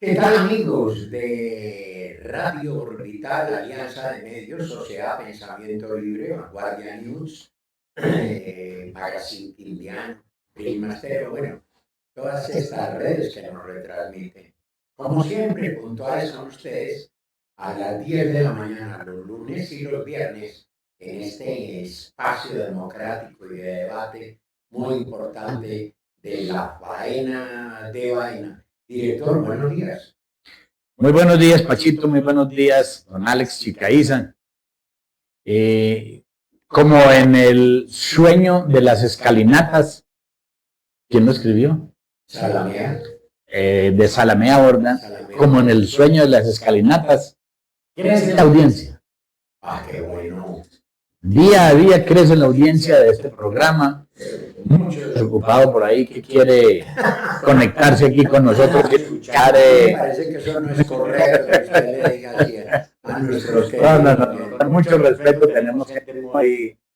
¿Qué tal amigos de Radio Orbital, Alianza de Medios, Sociedad Pensamiento Libre, Vanguardia News, Magazine Indiano, Prima Stereo, bueno, todas estas redes que nos retransmiten? Como siempre, puntuales son ustedes a las 10 de la mañana, los lunes y los viernes, en este espacio democrático y de debate muy importante de la faena de vaina. Director, buenos días. Muy buenos días, Pachito, muy buenos días, don Alex Chicaiza. Como en el sueño de las escalinatas, ¿quién lo escribió? Salamea. De Salamea Borda, como en el sueño de las escalinatas, crece la audiencia. Ah, qué bueno. Día a día crece la audiencia de este programa. Mucho desocupado por ahí que quiere conectarse aquí con nosotros y escuchar. Me parece que eso no es correcto que usted le diga así a nuestros No. Con mucho respeto, tenemos gente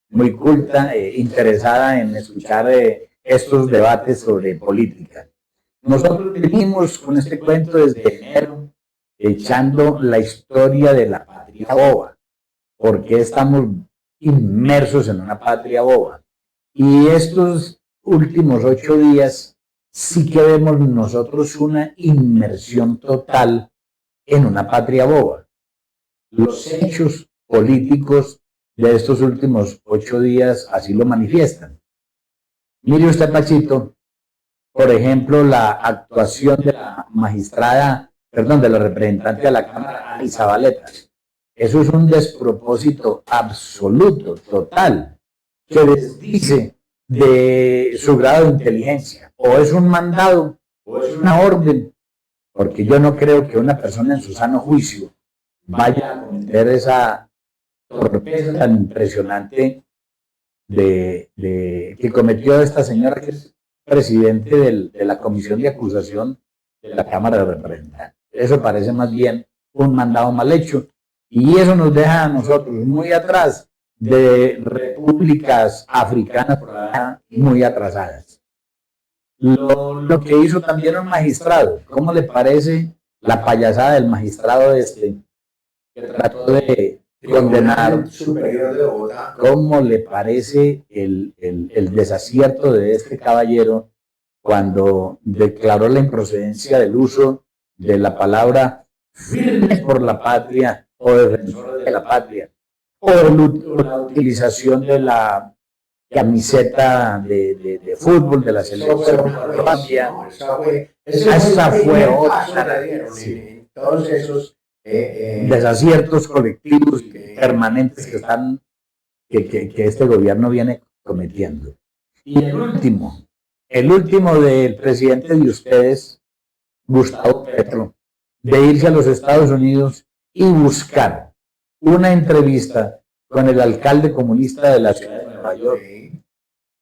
muy culta, interesada en escuchar estos debates sobre política. Nosotros venimos con este cuento desde enero, echando la historia de la patria boba. ¿Por qué estamos inmersos en una patria boba? Y estos últimos 8 días sí que vemos nosotros una inmersión total en una patria boba. Los hechos políticos de estos últimos 8 días así lo manifiestan. Mire usted, Pachito, por ejemplo, la actuación de la de la representante de la Cámara, Alicia Zabaleta. Eso es un despropósito absoluto, total, que desdice de su grado de inteligencia. O es un mandado, o es una orden, porque yo no creo que una persona en su sano juicio vaya a cometer esa torpeza tan impresionante que cometió esta señora que es presidente de la comisión de acusación de la Cámara de Representantes. Eso parece más bien un mandado mal hecho y eso nos deja a nosotros muy atrás de repúblicas africanas por allá muy atrasadas. Lo que hizo también un magistrado, ¿cómo le parece la payasada del magistrado que trató de condenar superior de Bogotá? ¿Cómo le parece el desacierto de este caballero cuando declaró la improcedencia del uso de la palabra firmes por la patria o defensores de la patria o la utilización de la camiseta de fútbol de la selección de Colombia? Esa fue otra. Sí. Todos esos desaciertos colectivos permanentes que este gobierno viene cometiendo. Y el último del presidente de ustedes, Gustavo Petro, de irse a los Estados Unidos y buscar una entrevista con el alcalde comunista de la ciudad de Nueva York.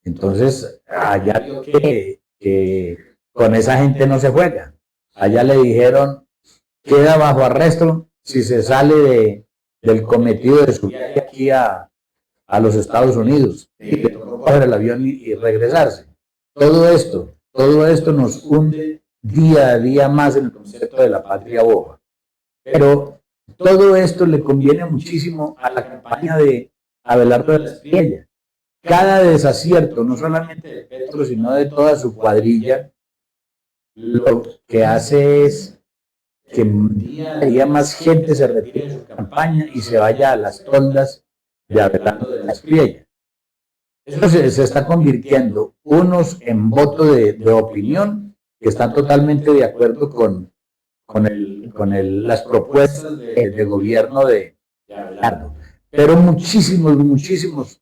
Entonces, allá vio que con esa gente no se juega. Allá le dijeron, queda bajo arresto si se sale del cometido de su viaje aquí a los Estados Unidos y le tocó coger el avión y regresarse. Todo esto nos hunde día a día más en el concepto de la patria boba. Pero todo esto le conviene muchísimo a la campaña de Abelardo de la Espriella. Cada desacierto, no solamente de Petro, sino de toda su cuadrilla, lo que hace es que día a día más gente se retire de su campaña y se vaya a las tondas de Abelardo de la Espriella. Eso se está convirtiendo unos en voto de opinión que están totalmente de acuerdo con las propuestas de gobierno de Abelardo. Pero muchísimos,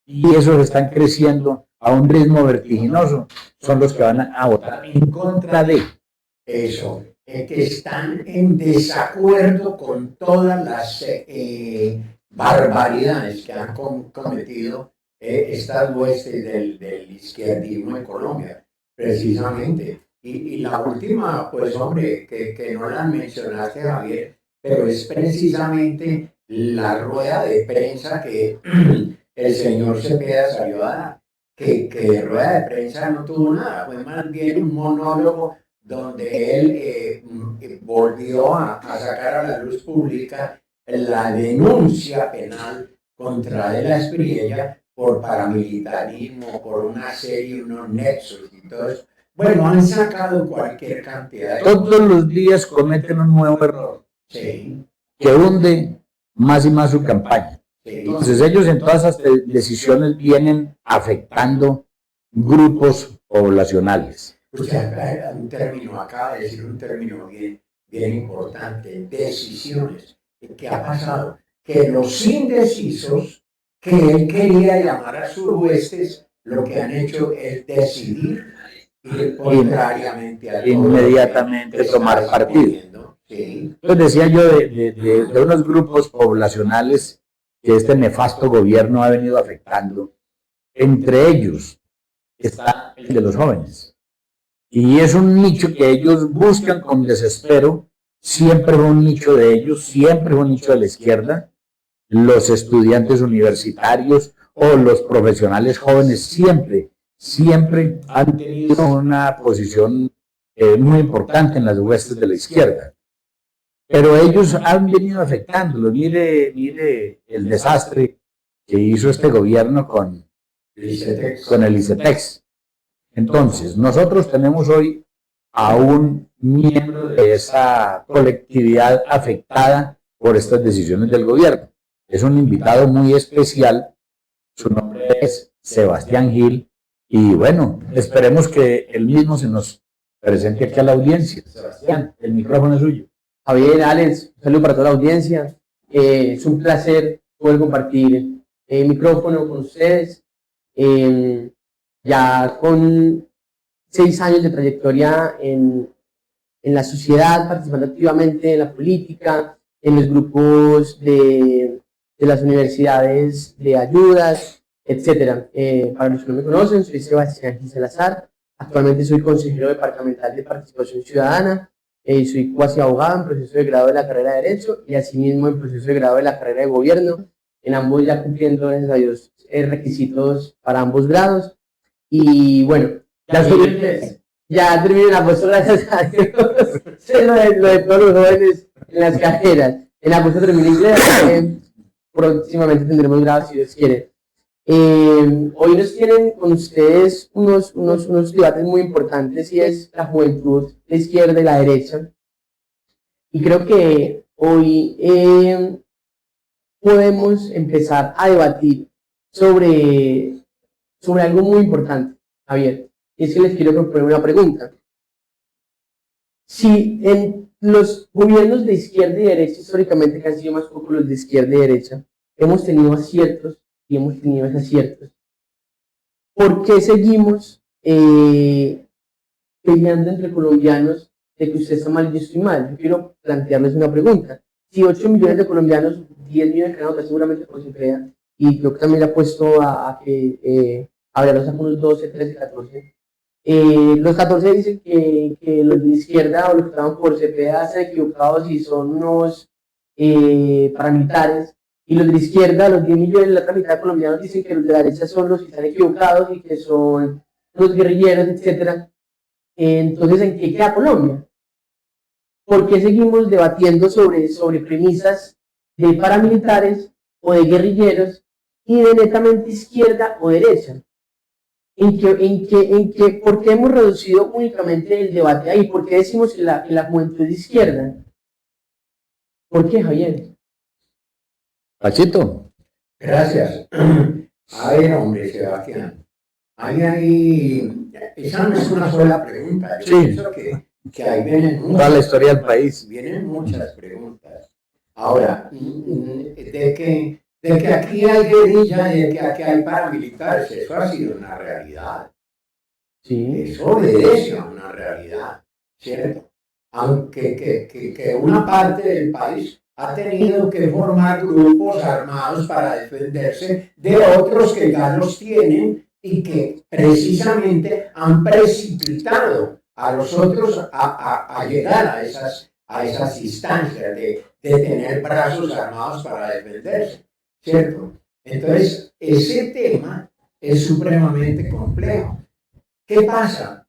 y esos están creciendo a un ritmo vertiginoso, son los que van a votar en contra de eso. Que están en desacuerdo con todas las barbaridades que han cometido estas huestes del izquierdismo en Colombia, precisamente. Y la última, pues hombre, que no la mencionaste, Javier, pero es precisamente la rueda de prensa que el señor Cepeda salió a dar, que de rueda de prensa no tuvo nada, fue más bien un monólogo donde él volvió a sacar a la luz pública la denuncia penal contra De la Espriella por paramilitarismo, por una serie, unos nexos y todo eso. Bueno, han sacado cualquier cantidad de Todos los días cometen un nuevo error sí. que hunde más y más su campaña. Sí. Entonces ellos en todas esas decisiones vienen afectando grupos poblacionales. Usted un término, acaba de decir un término bien importante, decisiones. ¿Qué ha pasado? Que los indecisos que él quería llamar a sus huestes, lo que han hecho es decidir ir contrariamente a inmediatamente tomar partido. Sí. Entonces decía yo de unos grupos poblacionales que este nefasto gobierno ha venido afectando. Entre ellos está el de los jóvenes. Y es un nicho que ellos buscan con desespero. Siempre fue un nicho de ellos, siempre fue un nicho de la izquierda. Los estudiantes universitarios o los profesionales jóvenes siempre han tenido una posición muy importante en las huestes de la izquierda. Pero ellos han venido afectándolos. Mire el desastre que hizo este gobierno con el ICETEX. Entonces, nosotros tenemos hoy a un miembro de esa colectividad afectada por estas decisiones del gobierno. Es un invitado muy especial, su nombre es Sebastián Gil, y bueno, esperemos que él mismo se nos presente aquí a la audiencia. Sebastián, el micrófono es suyo. Javier, Alex, un saludo para toda la audiencia. Es un placer poder compartir el micrófono con ustedes. Ya con 6 años de trayectoria en la sociedad, participando activamente en la política, en los grupos de las universidades de ayudas, etc. Para los que no me conocen, soy Sebastián Gil Salazar. Actualmente soy consejero departamental de participación ciudadana. Soy cuasi abogado en proceso de grado de la carrera de Derecho y asimismo en proceso de grado de la carrera de Gobierno, en ambos ya cumpliendo, gracias a Dios, requisitos para ambos grados. Y bueno, ya terminé la puesto, gracias a Dios. lo de todos los jóvenes en las carreras. En la puesto terminé inglés, próximamente tendremos grados si Dios quiere. Hoy nos tienen con ustedes unos debates muy importantes y es la juventud, la izquierda y la derecha. Y creo que hoy podemos empezar a debatir sobre algo muy importante, Javier. Y es que les quiero proponer una pregunta. Si en los gobiernos de izquierda y derecha, históricamente que han sido más pocos los de izquierda y derecha, hemos tenido aciertos y hemos tenido desaciertos, ¿por qué seguimos peleando entre colombianos de que usted está mal y yo estoy mal? Yo quiero plantearles una pregunta. Si 8 millones de colombianos, 10 millones de canadienses seguramente por su crea, y yo también le apuesto a que hablarlos a unos 12, 13, 14. Los 14 dicen que los de izquierda o los que estaban por CPA están equivocados y son unos paramilitares. Y los de la izquierda, los 10 millones, la otra mitad de colombianos dicen que los de la derecha son los que están equivocados y que son los guerrilleros, etc. Entonces, ¿en qué queda Colombia? ¿Por qué seguimos debatiendo sobre premisas de paramilitares o de guerrilleros y de netamente izquierda o derecha? ¿Por qué hemos reducido únicamente el debate ahí? ¿Por qué decimos que la juventud es de izquierda? ¿Por qué, Javier? Pachito. Gracias. A ver, hombre, Sebastián. Esa no es una sola pregunta. Yo pienso que ahí vienen toda la historia del país. Vienen muchas preguntas. Ahora, de que aquí hay guerrilla y de que aquí hay paramilitares, eso ha sido una realidad. Sí. Eso obedece a una realidad, ¿cierto? Aunque que una parte del país ha tenido que formar grupos armados para defenderse de otros que ya los tienen y que precisamente han precipitado a los otros a llegar a esas instancias de tener brazos armados para defenderse, ¿cierto? Entonces, ese tema es supremamente complejo. ¿Qué pasa?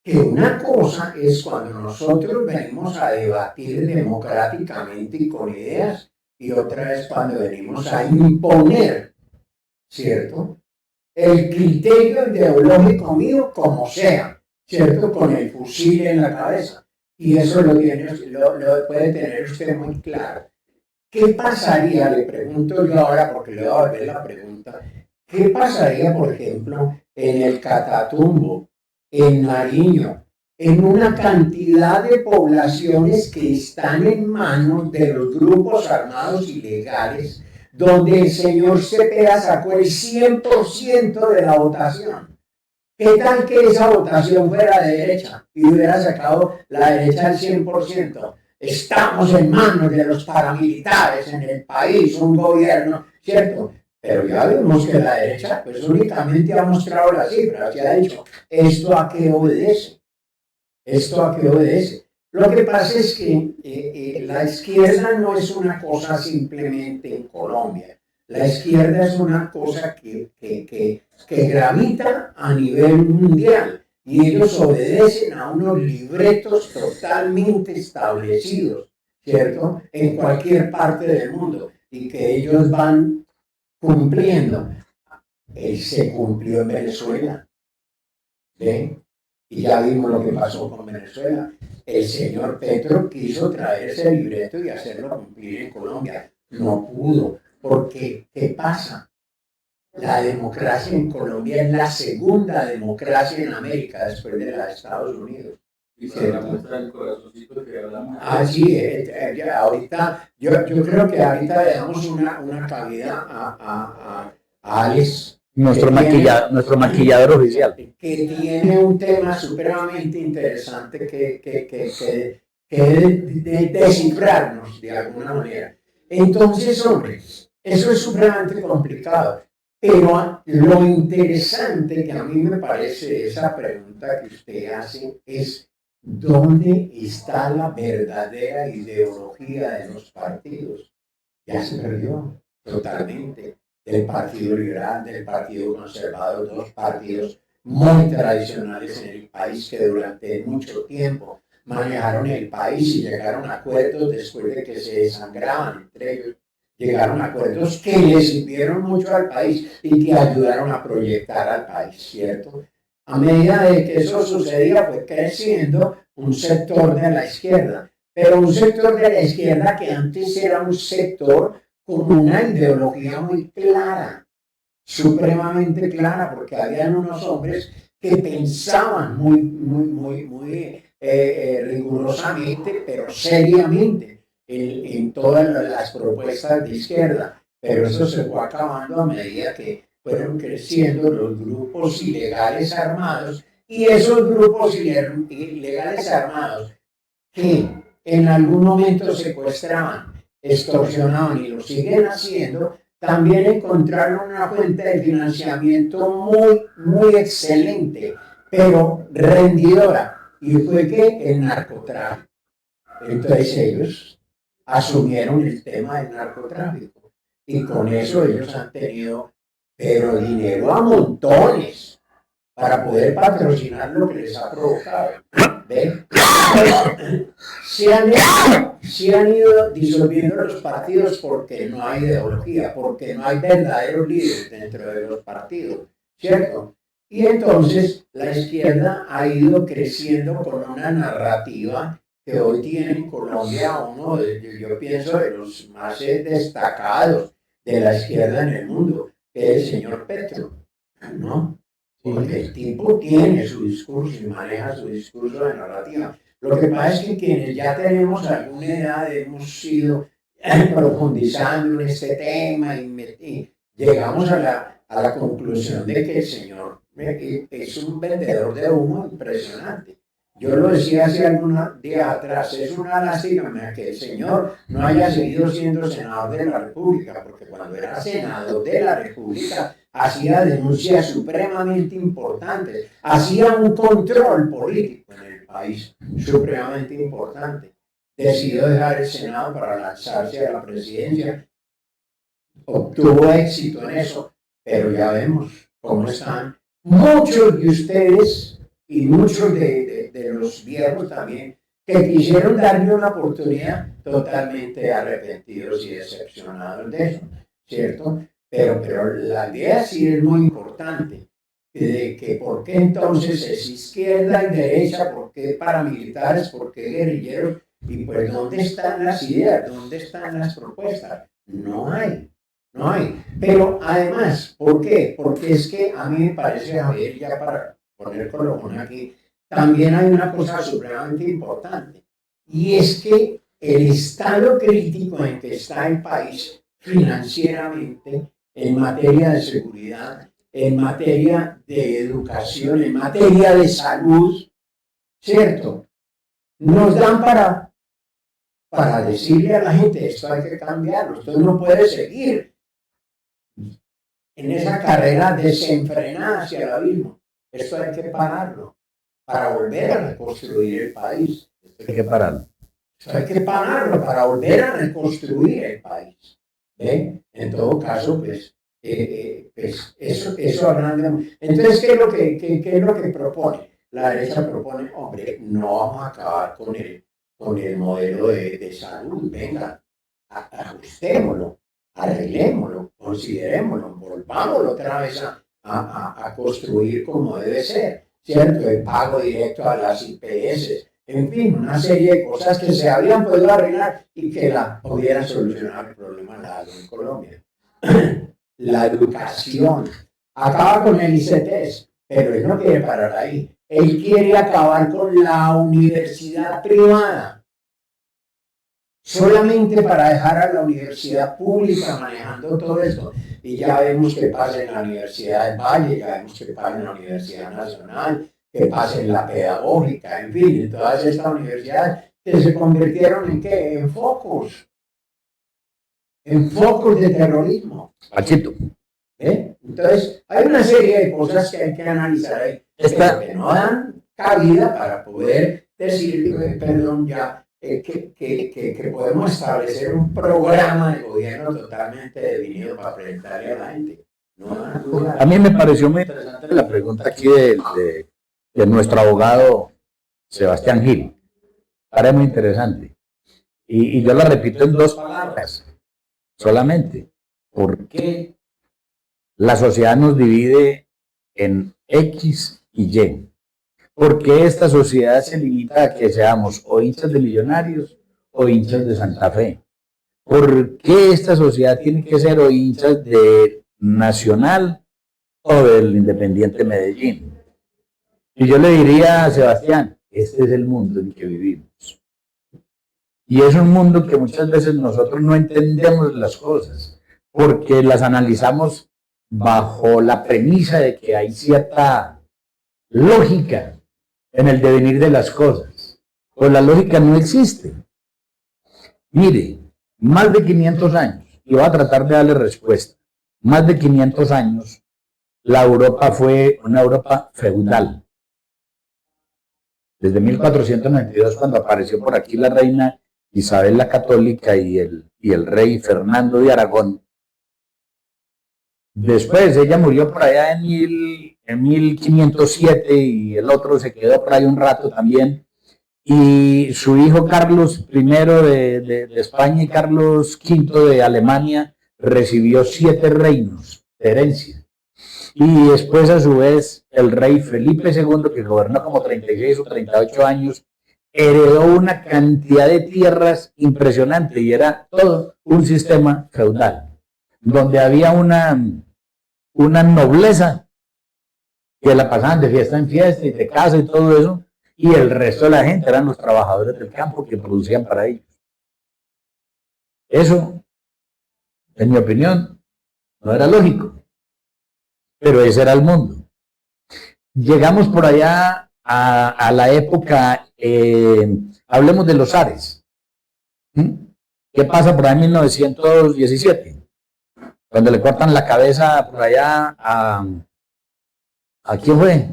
que una cosa es cuando nosotros venimos a debatir democráticamente y con ideas, y otra es cuando venimos a imponer, ¿cierto? El criterio ideológico mío como sea, ¿cierto? Con el fusil en la cabeza. Y eso lo puede tener usted muy claro. ¿Qué pasaría, le pregunto yo ahora, porque le voy a volver la pregunta, qué pasaría, por ejemplo, en el Catatumbo, en Nariño, en una cantidad de poblaciones que están en manos de los grupos armados ilegales, donde el señor Cepeda sacó el 100% de la votación? ¿Qué tal que esa votación fuera de derecha y hubiera sacado la derecha al 100%? Estamos en manos de los paramilitares en el país, un gobierno, ¿cierto? Pero ya vemos que la derecha pues únicamente ha mostrado las cifras y ha dicho, ¿esto a qué obedece? ¿Esto a qué obedece? Lo que pasa es que la izquierda no es una cosa simplemente en Colombia. La izquierda es una cosa que gravita a nivel mundial y ellos obedecen a unos libretos totalmente establecidos, ¿cierto? En cualquier parte del mundo y que ellos van cumpliendo. Él se cumplió en Venezuela, ¿ven? Y ya vimos lo que pasó con Venezuela. El señor Petro quiso traer ese libreto y hacerlo cumplir en Colombia. No pudo. Porque, ¿qué pasa? La democracia en Colombia es la segunda democracia en América después de la de Estados Unidos. Y se la muestra el corazoncito que hablamos. Sí, ahorita, yo creo que ahorita le damos una cabida a Alex. Nuestro maquillador oficial. Que tiene un tema supremamente interesante que descifrarnos de alguna manera. Entonces, hombre, eso es supremamente complicado. Pero lo interesante que a mí me parece de esa pregunta que usted hace es ¿dónde está la verdadera ideología de los partidos? Ya se perdió totalmente. Del Partido Liberal, del Partido Conservador, dos partidos muy tradicionales en el país que durante mucho tiempo manejaron el país y llegaron a acuerdos después de que se desangraban entre ellos. Llegaron a acuerdos que le sirvieron mucho al país y que ayudaron a proyectar al país, ¿cierto? A medida de que eso sucedía, fue creciendo un sector de la izquierda, pero un sector de la izquierda que antes era un sector con una ideología muy clara, supremamente clara, porque habían unos hombres que pensaban muy rigurosamente, pero seriamente, en todas las propuestas de izquierda. Pero eso se fue acabando a medida que fueron creciendo los grupos ilegales armados, y esos grupos ilegales armados que en algún momento secuestraban, extorsionaban y lo siguen haciendo, también encontraron una fuente de financiamiento muy excelente, pero rendidora, y fue que el narcotráfico. Entonces ellos asumieron el tema del narcotráfico y con eso ellos han tenido, pero dinero a montones para poder patrocinar lo que les ha provocado. ¿Ven? Se han ido disolviendo los partidos porque no hay ideología, porque no hay verdaderos líderes dentro de los partidos, ¿cierto? Y entonces la izquierda ha ido creciendo con una narrativa que hoy tiene en Colombia uno, yo pienso, de los más destacados de la izquierda en el mundo, que es el señor Petro, ¿no? Porque el tipo tiene su discurso y maneja su discurso de narrativa. Lo que pasa es que quienes ya tenemos alguna edad hemos ido profundizando en este tema y llegamos a la conclusión de que el señor es un vendedor de humo impresionante. Yo lo decía hace algunos días atrás, es una lástima que el señor no haya seguido siendo senador de la República, porque cuando era senador de la República hacía denuncias supremamente importantes, hacía un control político en el país supremamente importante. Decidió dejar el Senado para lanzarse a la presidencia, obtuvo éxito en eso, pero ya vemos cómo están muchos de ustedes y muchos de los viejos también, que quisieron darle una oportunidad, totalmente arrepentidos y decepcionados de eso, ¿cierto? Pero la idea sí es muy importante, de que por qué entonces es izquierda y derecha, por qué paramilitares, por qué guerrilleros, y pues ¿dónde están las ideas? ¿Dónde están las propuestas? No hay. No hay. Pero además, ¿por qué? Porque es que a mí me parece, Javier, ya para poner colofón aquí, también hay una cosa supremamente importante. Y es que el estado crítico en que está el país financieramente, en materia de seguridad, en materia de educación, en materia de salud, ¿cierto? Nos dan para decirle a la gente, esto hay que cambiarlo, esto no puede seguir en esa carrera desenfrenada hacia el abismo. Esto hay que pararlo para volver a reconstruir el país. Hay que pararlo. Esto hay que pararlo para volver a reconstruir el país. ¿Ve? En todo caso, pues eso hablando. Entonces, ¿qué es lo que propone? La derecha propone, hombre, no vamos a acabar con el modelo de salud. Venga, ajustémoslo, arreglémoslo, considerémoslo, volvámoslo otra vez a construir como debe ser, ¿cierto? El pago directo a las IPS, en fin, una serie de cosas que se habían podido arreglar y que pudieran solucionar el problema de la salud en Colombia. La educación, acaba con el ICETES, pero él no quiere parar ahí. Él quiere acabar con la universidad privada, solamente para dejar a la universidad pública manejando todo esto. Y ya vemos que pasa en la Universidad del Valle, ya vemos que pasa en la Universidad Nacional, que pasa en la Pedagógica, en fin, en todas estas universidades que se convirtieron en ¿qué? En focos de terrorismo. Pachito. Entonces, hay una serie de cosas que hay que analizar ahí, pero que no dan cabida para poder decir, perdón, ya, que podemos establecer un programa de gobierno totalmente definido para presentarle a la gente. A mí me pareció muy interesante la pregunta aquí de nuestro abogado Sebastián Gil. Parece muy interesante. Y yo la repito en dos palabras solamente. ¿Por qué la sociedad nos divide en X y Y? ¿Por qué esta sociedad se limita a que seamos o hinchas de Millonarios o hinchas de Santa Fe? ¿Por qué esta sociedad tiene que ser o hinchas de Nacional o del Independiente Medellín? Y yo le diría a Sebastián, este es el mundo en que vivimos. Y es un mundo que muchas veces nosotros no entendemos las cosas, porque las analizamos bajo la premisa de que hay cierta lógica en el devenir de las cosas. Pues la lógica no existe. Mire, más de 500 años, y voy a tratar de darle respuesta, más de 500 años, la Europa fue una Europa feudal. Desde 1492, cuando apareció por aquí la reina Isabel la Católica y el rey Fernando de Aragón. Después ella murió por allá en 1507 y el otro se quedó por ahí un rato también. Y su hijo Carlos I de España y Carlos V de Alemania recibió 7 reinos de herencia. Y después a su vez el rey Felipe II, que gobernó como 36 o 38 años, heredó una cantidad de tierras impresionante y era todo un sistema feudal, donde había una nobleza que la pasaban de fiesta en fiesta y de casa y todo eso, y el resto de la gente eran los trabajadores del campo que producían para ellos. Eso, en mi opinión, no era lógico, pero ese era el mundo. Llegamos por allá a la época, hablemos de los zares. ¿Qué pasa por ahí en 1917? Cuando le cortan la cabeza por allá ¿a quién fue?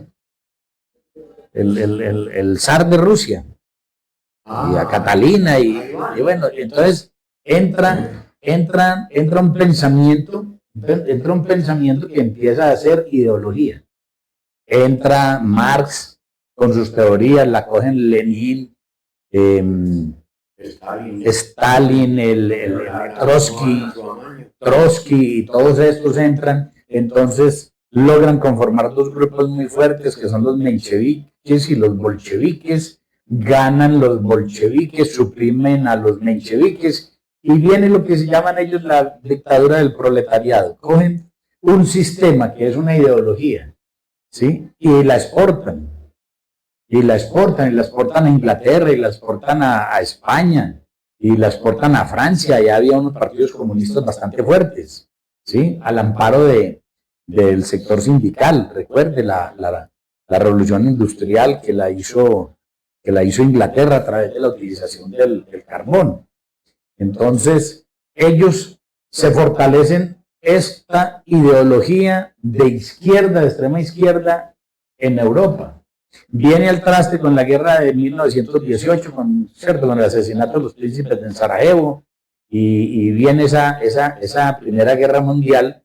El zar de Rusia. Y a Catalina. Y bueno, entonces entra un pensamiento que empieza a ser ideología. Entra Marx, con sus teorías, la cogen Lenin, Stalin, el Trotsky, y todos estos entran, entonces logran conformar dos grupos muy fuertes que son los mencheviques y los bolcheviques. Ganan los bolcheviques, suprimen a los mencheviques y viene lo que se llaman ellos la dictadura del proletariado. Cogen un sistema que es una ideología, ¿sí? Y la exportan. Y la exportan a Inglaterra, y la exportan a España, y la exportan a Francia. Ya había unos partidos comunistas bastante fuertes, ¿sí? Al amparo del sector sindical. Recuerde la revolución industrial que la hizo Inglaterra a través de la utilización del carbón. Entonces, ellos se fortalecen esta ideología de izquierda, de extrema izquierda, en Europa. Viene al traste con la guerra de 1918, con el asesinato de los príncipes en Sarajevo, y viene esa Primera Guerra Mundial,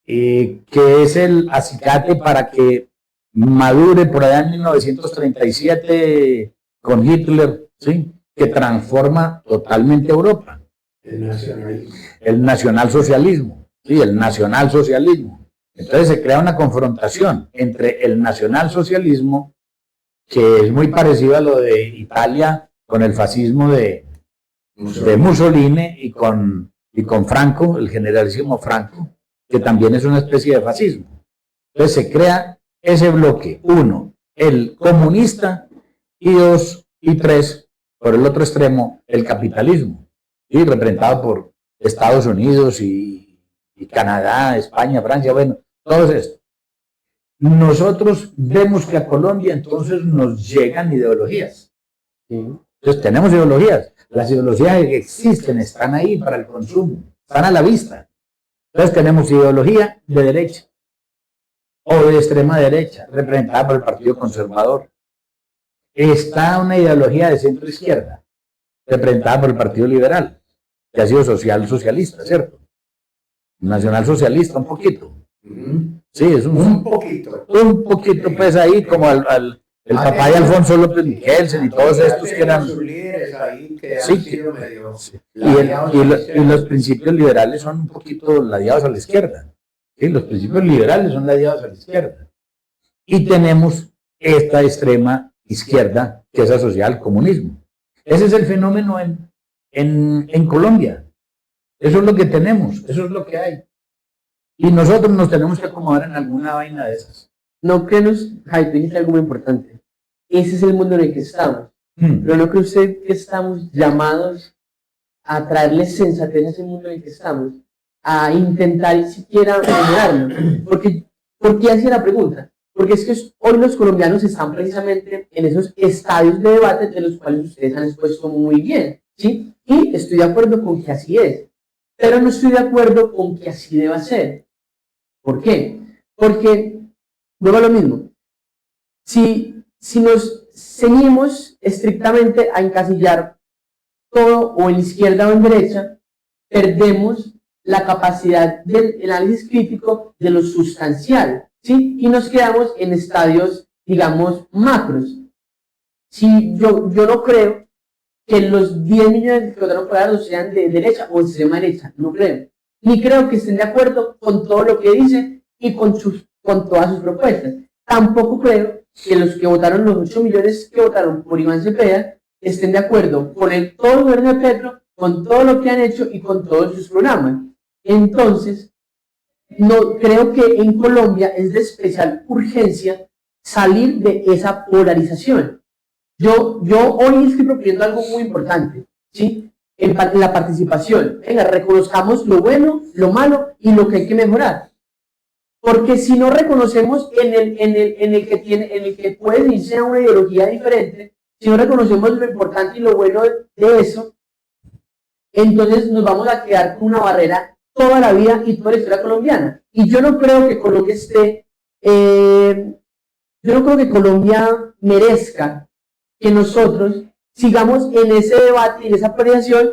que es el acicate para que madure por allá en 1937 con Hitler, ¿sí? Que transforma totalmente Europa. El nacionalsocialismo, ¿sí? El nacionalsocialismo. Entonces se crea una confrontación entre el nacionalsocialismo, que es muy parecido a lo de Italia con el fascismo de Mussolini, y con Franco, el generalísimo Franco, que también es una especie de fascismo. Entonces se crea ese bloque, uno, el comunista, y dos y tres, por el otro extremo, el capitalismo, ¿sí? Representado por Estados Unidos y Canadá, España, Francia, bueno, todos estos. Nosotros vemos que a Colombia entonces nos llegan ideologías. ¿Sí? Entonces tenemos ideologías. Las ideologías que existen están ahí para el consumo, están a la vista. Entonces tenemos ideología de derecha o de extrema derecha, representada por el Partido Conservador. Está una ideología de centro izquierda, representada por el Partido Liberal, que ha sido socialista, ¿cierto? Nacional socialista, un poquito. Sí, es un poquito. Un poquito, pues ahí, como el papá de Alfonso López Michelsen y todos estos que eran. Sí, y los principios liberales son un poquito ladeados a la izquierda. Sí, los principios liberales son ladeados a la izquierda. Y tenemos esta extrema izquierda que es asociada al comunismo. Ese es el fenómeno en Colombia. Eso es lo que tenemos, eso es lo que hay. Y nosotros nos tenemos que acomodar en alguna vaina de esas. No creo, Jaime, dijiste algo muy importante. Ese es el mundo en el que estamos. Pero no cree usted que estamos llamados a traerle sensatez a ese mundo en el que estamos, a intentar siquiera mejorarlo. ¿Por qué hacía la pregunta? Porque es que hoy los colombianos están precisamente en esos estadios de debate de los cuales ustedes han expuesto muy bien, ¿sí? Y estoy de acuerdo con que así es, pero no estoy de acuerdo con que así deba ser. ¿Por qué? Porque, vuelvo a lo mismo, si nos ceñimos estrictamente a encasillar todo o en izquierda o en derecha, perdemos la capacidad del análisis crítico de lo sustancial, ¿sí? Y nos quedamos en estadios, digamos, macros. Si yo no creo que los 10 millones que votaron por Ardo sean de derecha o de extrema derecha, no creo. Ni creo que estén de acuerdo con todo lo que dice y con todas sus propuestas. Tampoco creo que los que votaron, los 8 millones que votaron por Iván Cepeda, estén de acuerdo con todo el gobierno de Petro, con todo lo que han hecho y con todos sus programas. Entonces, no creo que en Colombia es de especial urgencia salir de esa polarización. Yo hoy estoy proponiendo algo muy importante, ¿sí? En la participación. Venga, reconozcamos lo bueno, lo malo y lo que hay que mejorar. Porque si no reconocemos en el que puede irse a una ideología diferente, si no reconocemos lo importante y lo bueno de eso, entonces nos vamos a quedar con una barrera toda la vida y toda la historia colombiana. Y yo no creo que Colombia yo no creo que Colombia merezca que nosotros sigamos en ese debate y en esa polarización,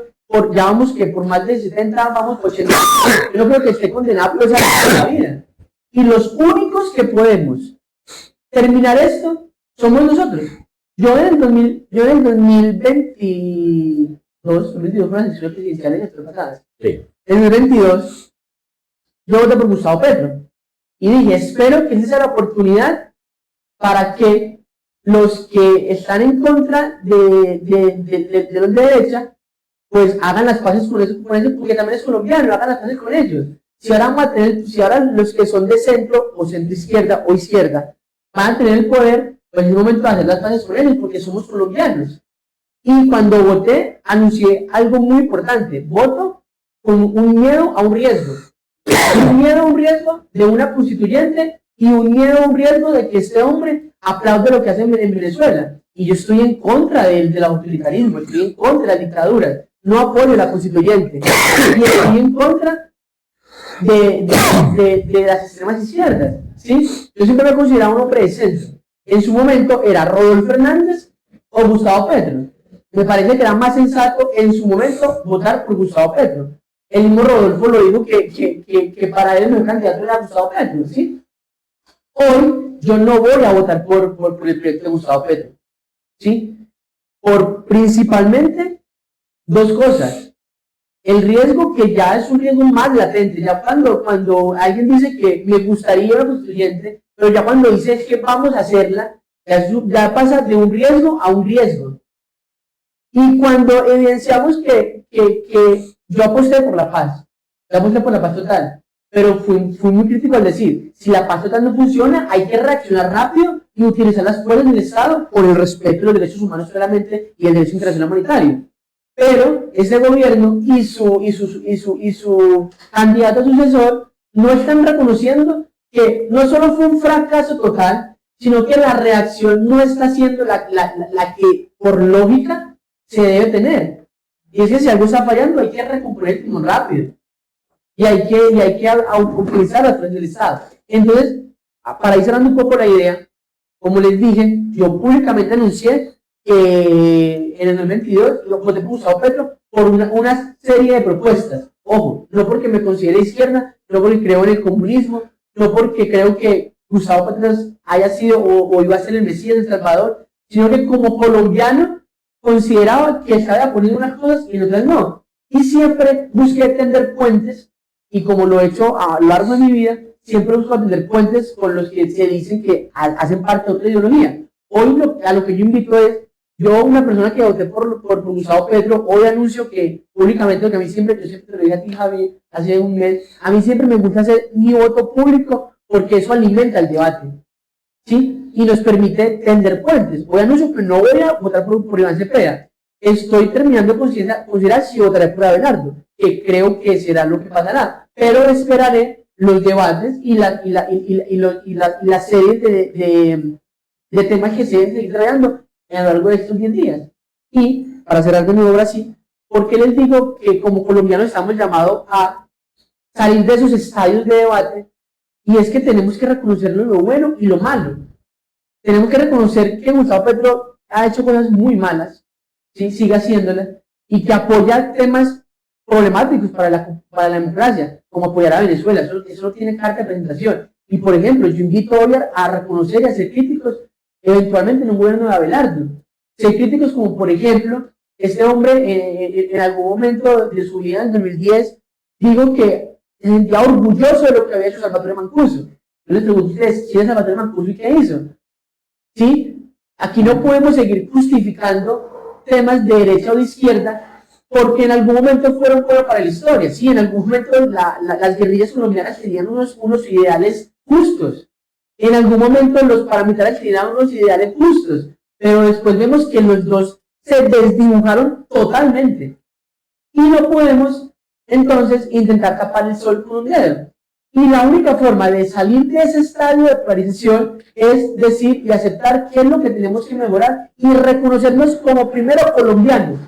ya vamos que por más de 70, vamos por 80. Yo no creo que esté condenado por esa la vida. Y los únicos que podemos terminar esto somos nosotros. Yo en el 2022 fue las elecciones presidenciales de las pasadas. Sí. En el 2022, yo voté por Gustavo Petro. Y dije, espero que esa sea la oportunidad para que los que están en contra de los de derecha, pues hagan las paces con eso, porque también es colombiano, hagan las paces con ellos. Si ahora los que son de centro o centro izquierda o izquierda van a tener el poder, pues es el momento de hacer las paces con ellos, porque somos colombianos. Y cuando voté, anuncié algo muy importante. Voto con un miedo a un riesgo. Un miedo a un riesgo de una constituyente y un miedo a un riesgo de que este hombre aplaude lo que hace en Venezuela. Y yo estoy en contra del autoritarismo, estoy en contra de las dictaduras. No apoyo la constituyente. Y estoy en contra de las extremas izquierdas. ¿Sí? Yo siempre me he considerado un hombre de centro. En su momento era Rodolfo Hernández o Gustavo Petro. Me parece que era más sensato en su momento votar por Gustavo Petro. El mismo Rodolfo lo dijo que para él el mejor candidato era Gustavo Petro, ¿sí? Hoy yo no voy a votar por el proyecto de Gustavo Petro, ¿sí? Por principalmente dos cosas. El riesgo, que ya es un riesgo más latente, ya cuando alguien dice que me gustaría una constituyente, pero ya cuando dice es que vamos a hacerla, ya pasa de un riesgo a un riesgo. Y cuando evidenciamos que yo aposté por la paz, yo aposté por la paz total, pero fui muy crítico al decir, si la paz total no funciona, hay que reaccionar rápido y utilizar las fuerzas del Estado por el respeto de los derechos humanos solamente y el derecho internacional humanitario. Pero ese gobierno y su candidato sucesor no están reconociendo que no solo fue un fracaso total, sino que la reacción no está siendo la que por lógica se debe tener. Y es que si algo está fallando, hay que recomponer el timón rápido. Y hay que utilizar las fuerzas del Estado. Entonces, para ir cerrando un poco la idea, como les dije, yo públicamente anuncié que en el 2022 lo voté por Gustavo Petro por una serie de propuestas. Ojo, no porque me considere izquierda, no porque creo en el comunismo, no porque creo que Gustavo Petro haya sido o iba a ser el Mesías de El Salvador, sino que como colombiano consideraba que estaba poniendo unas cosas y en otras no. Y siempre busqué tender puentes, y como lo he hecho a lo largo de mi vida, siempre busco tender puentes con los que se dicen que hacen parte de otra ideología. Hoy a lo que yo invito es, yo, una persona que voté por Gustavo Petro, hoy anuncio que públicamente, que a mí siempre, yo siempre te lo dije a ti, Javi, hace un mes, a mí siempre me gusta hacer mi voto público porque eso alimenta el debate, ¿sí? Y nos permite tender puentes. Hoy anuncio que no voy a votar por Iván Cepeda. Estoy terminando de considerar si votaré por Abelardo, que creo que será lo que pasará, pero esperaré los debates y la serie de temas que se deben seguir trabajando a lo largo de estos 10 días. Y para cerrar de nuevo así, porque les digo que como colombianos estamos llamados a salir de esos estadios de debate, y es que tenemos que reconocer lo bueno y lo malo. Tenemos que reconocer que Gustavo Petro ha hecho cosas muy malas, ¿sí? Sigue haciéndolas, y que apoya temas problemáticos para la democracia, como apoyar a Venezuela. Eso no tiene carta de presentación. Y por ejemplo, yo invito hoy a reconocer y a ser críticos eventualmente en un gobierno de Abelardo. Ser críticos como, por ejemplo, este hombre en algún momento de su vida, en 2010, digo que se sentía orgulloso de lo que había hecho Salvatore Mancuso. Yo les pregunto a ustedes, ¿quién es Salvatore Mancuso y qué hizo? ¿Sí? Aquí no podemos seguir justificando temas de derecha o de izquierda porque en algún momento fueron bueno para la historia. Sí, en algún momento las guerrillas colombianas tenían unos ideales justos. En algún momento los paramilitares tenían unos ideales justos, pero después vemos que los dos se desdibujaron totalmente. Y no podemos, entonces, intentar tapar el sol con un dedo. Y la única forma de salir de ese estadio de polarización es decir y aceptar qué es lo que tenemos que mejorar y reconocernos como primero colombianos.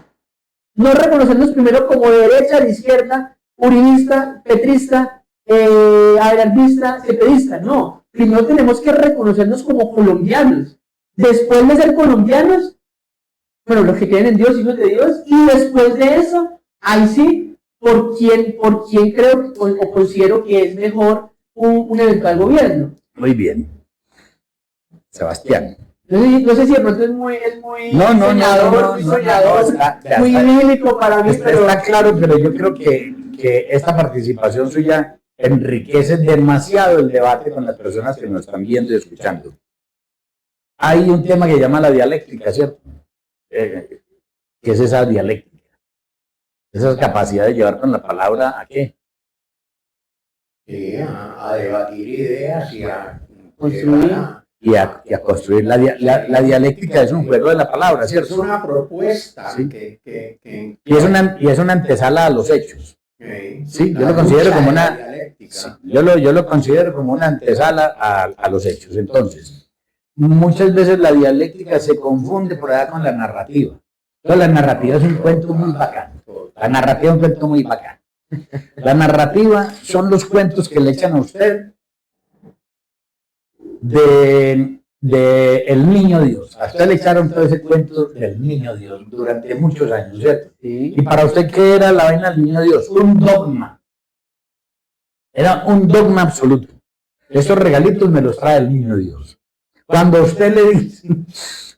No reconocernos primero como de derecha, de izquierda, uribista, petrista, abelardista, cepedista. No. Primero tenemos que reconocernos como colombianos. Después de ser colombianos, bueno, los que creen en Dios, hijos de Dios, y después de eso, ahí sí, por quién creo o considero que es mejor un eventual gobierno. Muy bien. Sebastián, No sé si de pronto es muy soñador, muy soñador, muy idílico para mí, pero está claro, pero yo creo que esta participación suya enriquece demasiado el debate con las personas que nos están viendo y escuchando. Hay un tema que llama la dialéctica, ¿cierto? ¿Qué es esa dialéctica? Esa capacidad de llevar con la palabra ¿a qué? Sí, a debatir ideas y a construir. Y a construir. La dialéctica es un juego de la palabra, Es ¿cierto? una propuesta Sí. que Y es una antesala a los hechos. Sí, yo la lo considero lucha como de la una... dialéctica. Sí, yo lo considero como una antesala a los hechos. Entonces, muchas veces la dialéctica se confunde por allá con la narrativa. Entonces, la narrativa es un cuento muy bacán. La narrativa es un cuento muy bacán. La narrativa son los cuentos que le echan a usted de el niño Dios. A usted le echaron todo ese cuento del niño Dios durante muchos años, ¿cierto? Sí. Y para usted, ¿qué era la vaina del niño Dios? Un dogma. Era un dogma absoluto. Estos regalitos me los trae el niño Dios. Cuando usted le dice,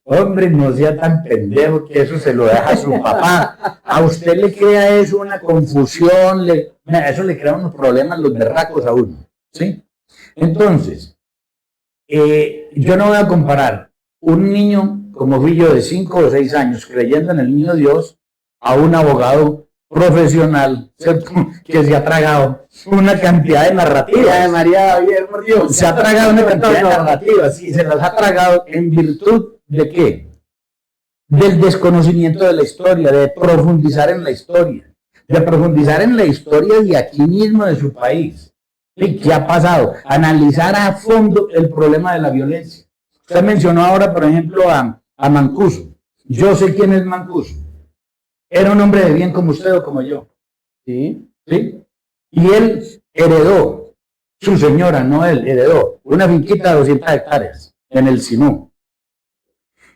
hombre, no sea tan pendejo que eso se lo deja a su papá, a usted le crea eso una confusión, eso le crea unos problemas, los berracos a uno, ¿sí? Entonces, yo no voy a comparar un niño como fui yo de 5 o 6 años creyendo en el niño Dios a un abogado profesional, ¿cierto? Que se ha tragado una cantidad de narrativas. Ay, María Javier, por Dios. Se ha tragado una cantidad de narrativas y se las ha tragado en virtud de ¿qué? Del desconocimiento de la historia, de profundizar en la historia, de aquí mismo de su país. ¿Sí? ¿Qué ha pasado? Analizar a fondo el problema de la violencia. Usted mencionó ahora, por ejemplo, a Mancuso. Yo sé quién es Mancuso. Era un hombre de bien como usted o como yo. Sí. ¿Sí? Y él heredó, su señora, no él, heredó una finquita de 200 hectáreas en el Sinú.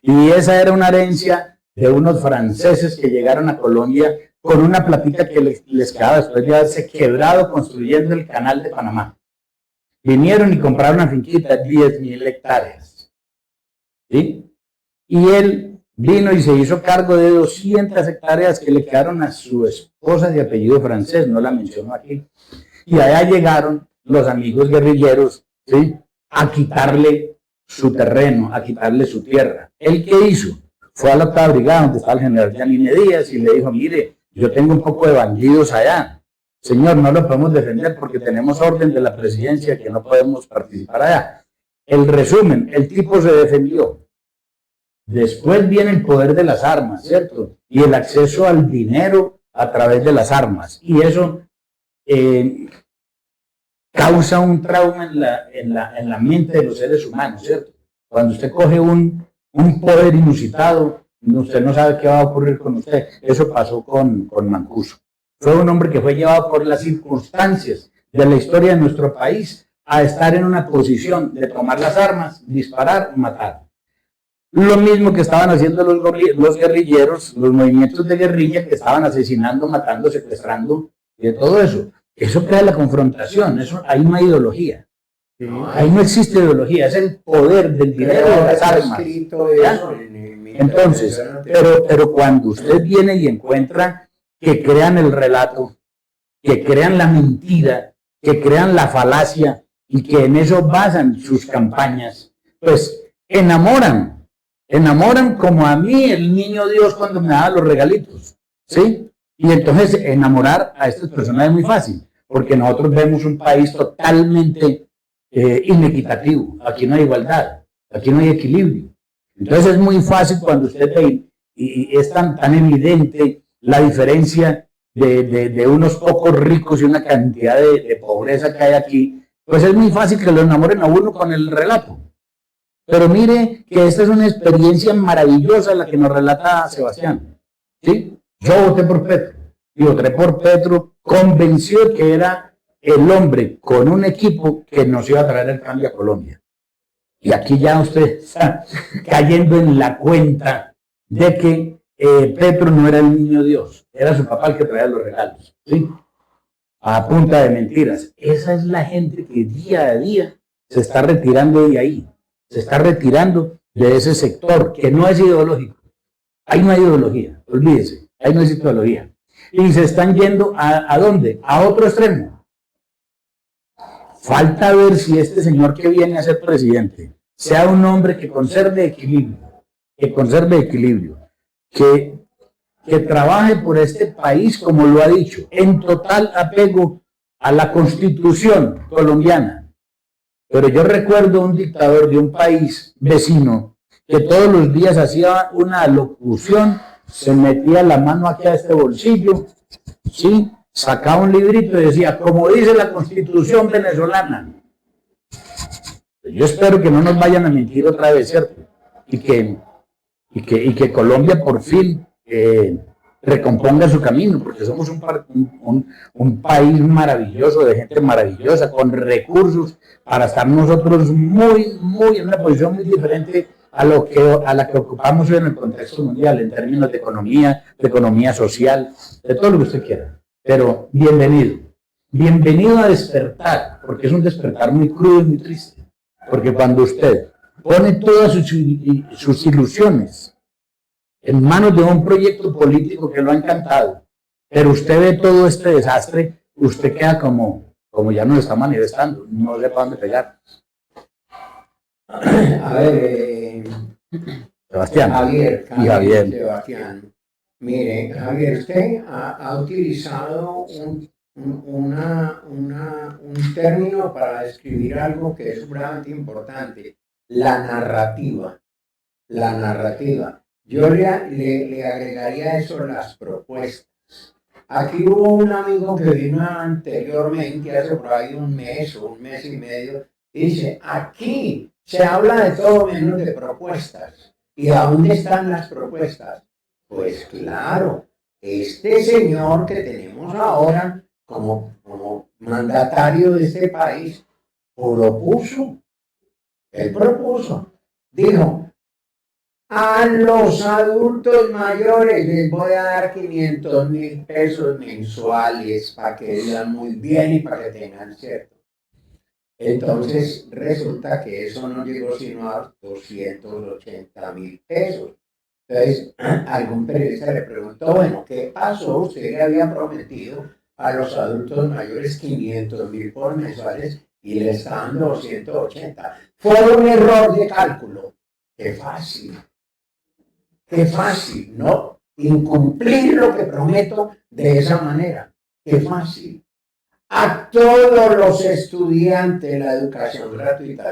Y esa era una herencia de unos franceses que llegaron a Colombia con una platica que les quedaba después de haberse quebrado construyendo el canal de Panamá. Vinieron y compraron una finquita de 10.000 hectáreas. ¿Sí? Y él vino y se hizo cargo de 200 hectáreas que le quedaron a su esposa de apellido francés, no la menciono aquí. Y allá llegaron los amigos guerrilleros, ¿sí? A quitarle su terreno, a quitarle su tierra. ¿Él qué hizo? Fue a la octava brigada donde estaba el general Yanine Díaz y le dijo, mire, yo tengo un poco de bandidos allá. Señor, no lo podemos defender porque tenemos orden de la presidencia que no podemos participar allá. El resumen, el tipo se defendió. Después viene el poder de las armas, ¿cierto? Y el acceso al dinero a través de las armas. Y eso causa un trauma en la mente de los seres humanos, ¿cierto? Cuando usted coge un poder inusitado, usted no sabe qué va a ocurrir con usted. Eso pasó con Mancuso. Fue un hombre que fue llevado por las circunstancias de la historia de nuestro país a estar en una posición de tomar las armas, disparar, matar. Lo mismo que estaban haciendo los guerrilleros, los movimientos de guerrilla que estaban asesinando, matando, secuestrando y de todo eso. Eso crea la confrontación, eso, ahí no hay ideología. Ahí no existe ideología, es el poder del dinero de las armas. Entonces, pero cuando usted viene y encuentra que crean el relato, que crean la mentira, que crean la falacia y que en eso basan sus campañas, pues enamoran como a mí el niño Dios cuando me daba los regalitos, ¿sí? Y entonces enamorar a estas personas es muy fácil, porque nosotros vemos un país totalmente inequitativo. Aquí no hay igualdad, aquí no hay equilibrio. Entonces es muy fácil cuando usted ve, y es tan evidente la diferencia de unos pocos ricos y una cantidad de pobreza que hay aquí, pues es muy fácil que lo enamoren a uno con el relato. Pero mire que esta es una experiencia maravillosa la que nos relata Sebastián. ¿Sí? Yo voté por Petro, y voté por Petro convencido que era el hombre con un equipo que nos iba a traer el cambio a Colombia. Y aquí ya usted está cayendo en la cuenta de que Petro no era el niño Dios, era su papá el que traía los regalos, ¿sí? A punta de mentiras. Esa es la gente que día a día se está retirando de ahí, se está retirando de ese sector, que no es ideológico. Ahí no hay ideología, olvídese, ahí no es ideología. Y se están yendo ¿a dónde? A otro extremo. Falta ver si este señor que viene a ser presidente sea un hombre que conserve equilibrio, que trabaje por este país, como lo ha dicho, en total apego a la Constitución colombiana. Pero yo recuerdo un dictador de un país vecino que todos los días hacía una locución, se metía la mano aquí a este bolsillo, ¿sí? Sacaba un librito y decía, como dice la Constitución venezolana. Yo espero que no nos vayan a mentir otra vez, ¿cierto? Y que Colombia por fin recomponga su camino, porque somos un país maravilloso, de gente maravillosa, con recursos para estar nosotros muy en una posición muy diferente a la que ocupamos hoy en el contexto mundial, en términos de economía social, de todo lo que usted quiera. Pero bienvenido a despertar, porque es un despertar muy crudo y muy triste, porque cuando usted pone todas sus ilusiones en manos de un proyecto político que lo ha encantado, pero usted ve todo este desastre, usted queda como ya nos está manifestando, no sé para dónde pegar. A ver, Sebastián. Javier. Sebastián. Mire, Javier, usted ha utilizado un término para describir algo que es sumamente importante, la narrativa. La narrativa. Yo le agregaría a eso las propuestas. Aquí hubo un amigo que vino anteriormente, hace por ahí un mes o un mes y medio, y dice, aquí se habla de todo menos de propuestas. ¿Y a dónde están las propuestas? Pues claro, este señor que tenemos ahora como mandatario de este país él propuso, dijo, a los adultos mayores les voy a dar 500.000 pesos mensuales para que vivan muy bien y para que tengan cierto. Entonces resulta que eso no llegó sino a 280.000 pesos. Entonces algún periodista le preguntó, bueno, ¿qué pasó? Usted le había prometido a los adultos mayores 500.000 por mensuales y le está dando 280. Fue un error de cálculo. Qué fácil, ¿no? Incumplir lo que prometo de esa manera. Qué fácil. A todos los estudiantes la educación gratuita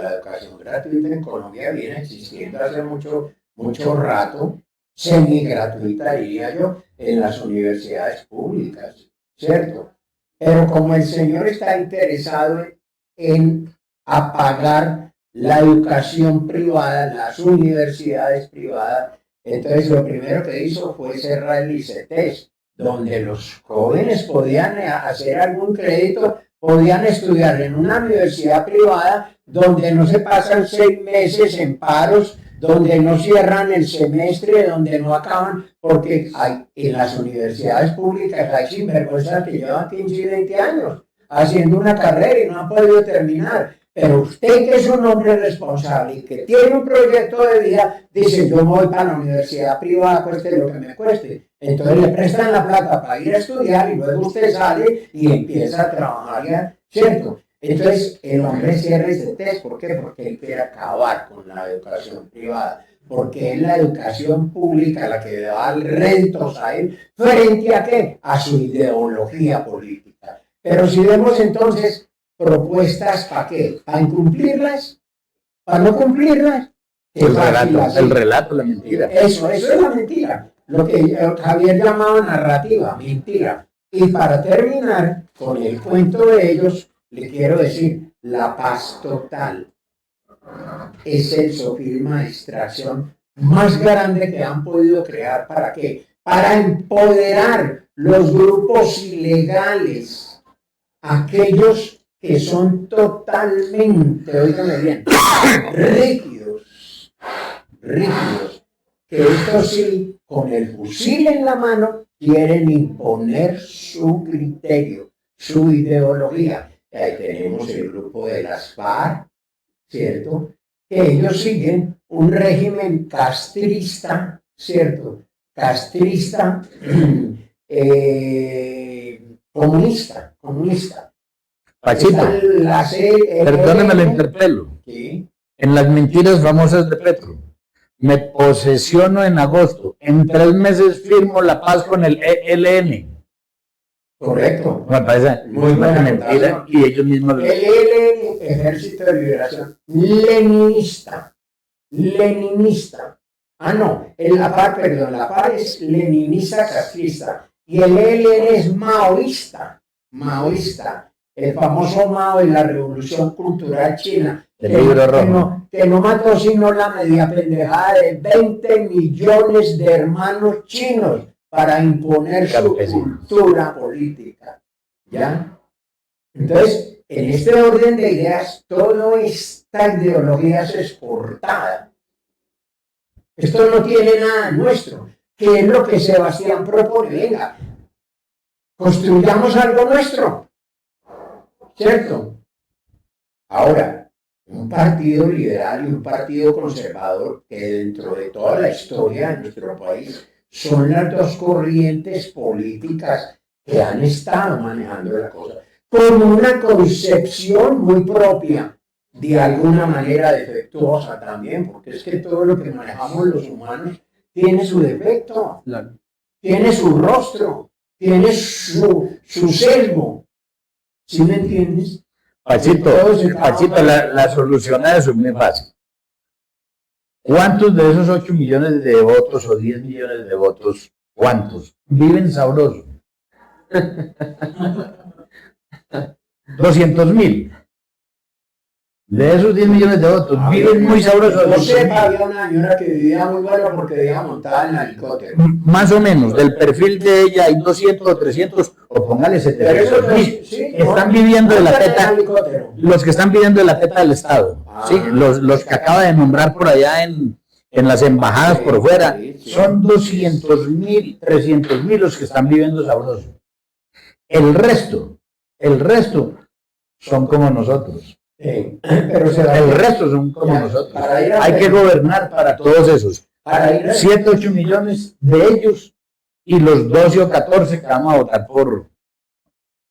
en Colombia viene existiendo hace mucho rato, semigratuita diría yo, en las universidades públicas, ¿cierto? Pero como el señor está interesado en apagar la educación privada, las universidades privadas, entonces lo primero que hizo fue cerrar el ICETEX, donde los jóvenes podían hacer algún crédito, podían estudiar en una universidad privada donde no se pasan 6 meses en paros, donde no cierran el semestre, donde no acaban, porque en las universidades públicas hay sinvergüenzas que llevan 15 y 20 años haciendo una carrera y no han podido terminar. Pero usted, que es un hombre responsable y que tiene un proyecto de vida, dice, yo me voy para la universidad privada, cueste lo que me cueste. Entonces le prestan la plata para ir a estudiar y luego usted sale y empieza a trabajar ya, ¿cierto? Entonces el hombre cierra ese test. ¿Por qué? Porque él quiere acabar con la educación privada. Porque es la educación pública la que da réditos a él. ¿Frente a qué? A su ideología política. Pero si vemos entonces propuestas, ¿para qué? ¿Para incumplirlas? ¿Para no cumplirlas? El relato, la mentira. Eso es la mentira. Lo que Javier llamaba narrativa, mentira. Y para terminar con el cuento de ellos, le quiero decir, la paz total es el sofisma de extracción más grande que han podido crear. ¿Para qué? Para empoderar los grupos ilegales, aquellos que son totalmente, oígame bien, rígidos, que estos sí, con el fusil en la mano, quieren imponer su criterio, su ideología. Ahí tenemos el grupo de las FARC, ¿cierto? que ellos siguen un régimen castrista, ¿cierto? Castrista, comunista. Pachito, perdóneme, le interpelo. Sí. En las mentiras famosas de Petro, me posesiono en agosto, en 3 meses firmo la paz con el ELN. Correcto. Me parece Muy una buena mentira acotación. y ellos mismos lo... El ELN, Ejército de Liberación Leninista. Ah, no, la FARC es leninista castrista y el ELN es maoísta. El famoso Mao en la Revolución Cultural China, El libro rojo. que no mató sino la media pendejada de 20 millones de hermanos chinos para imponer su cultura política. ¿Ya? Entonces, en este orden de ideas, toda esta ideología es exportada. Esto no tiene nada nuestro. ¿Qué es lo que Sebastián propone? Venga, construyamos algo nuestro. ¿Cierto? Ahora, un partido liberal y un partido conservador que dentro de toda la historia de nuestro país son las dos corrientes políticas que han estado manejando la cosa, con una concepción muy propia, de alguna manera defectuosa también, porque es que todo lo que manejamos los humanos tiene su defecto, tiene su rostro, tiene su sesgo. ¿Sí me entiendes? Pachito, la solución a eso es muy fácil. ¿Cuántos de esos 8 millones de votos o 10 millones de votos, cuántos viven sabrosos? 200.000. De esos 10 millones de votos, viven muy sabrosos. No sé, había una señora que vivía muy bueno porque vivía montada en helicóptero. Más o menos, del perfil de ella hay 200 o 300, o póngale 700.000. Sí, están viviendo de la teta, los que están viviendo de la teta del Estado. ¿Sí? Los que acaba de nombrar por allá en las embajadas por fuera, son 200.000, 300.000 los que están viviendo sabrosos. El resto son como nosotros. Pero el resto son como nosotros. Hay que gobernar para todos esos 7, 8 millones de ellos y los 12 o 14 que vamos a votar por.